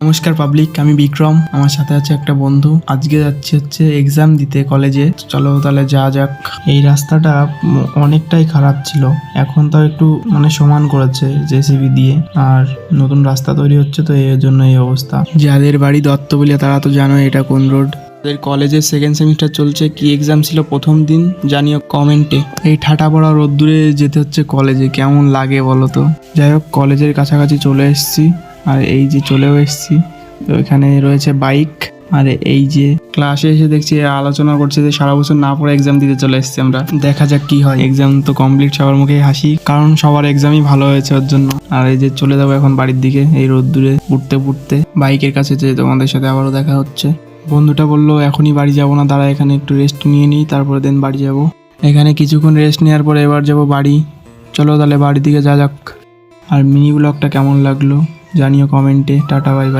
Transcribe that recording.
নমস্কার পাবলিক, আমি বিক্রম। আমার সাথে আছে একটা বন্ধু। আজকে যাচ্ছি হচ্ছে এক্সাম দিতে কলেজে। চলো তাহলে যাওয়া যাক। এই রাস্তাটা অনেকটাই খারাপ ছিল, এখন তো একটু সমান করেছে জেসিবি দিয়ে, আর নতুন রাস্তা তৈরি হচ্ছে, তো এর জন্য এই অবস্থা। যাদের বাড়ি দত্তবলিয়া তারা তো জানো এটা কোন রোড। আমাদের কলেজের সেকেন্ড সেমিস্টার চলছে। কি এক্সাম ছিল প্রথম দিন জানিও কমেন্টে। এই ঠাটা পড়া রোদ্দুরে যেতে হচ্ছে কলেজে, কেমন লাগে বলো তো। যাই হোক, কলেজের কাছাকাছি চলে এসেছি, আর এই যে চলেও এসেছি। তো এখানে রয়েছে বাইক, আর এই যে ক্লাসে এসে দেখছি আলোচনা করছে যে সারা বছর না পড়ে এক্সাম দিতে চলে এসেছি আমরা। দেখা যাক কি হয়। এক্সাম তো কমপ্লিট, সবার মুখে হাসি, কারণ সবার এক্সামই ভালো হয়েছে ওর জন্য। আর এই যে চলে যাবো এখন বাড়ির দিকে এই রোদ্দুরে উঠতে উঠতে। বাইকের কাছে যে তোমাদের সাথে আবারও দেখা হচ্ছে। বন্ধুটা বললো এখনই বাড়ি যাবো না, দাঁড়া এখানে একটু রেস্ট নিয়ে নিই, তারপরে দেন বাড়ি যাব। এখানে কিছুক্ষণ রেস্ট নেওয়ার পরে এবার যাব বাড়ি। চলো তাহলে বাড়ির দিকে যা যাক। আর মিনি ব্লগটা কেমন লাগলো জানিও কমেন্টে। Tata, bye bye.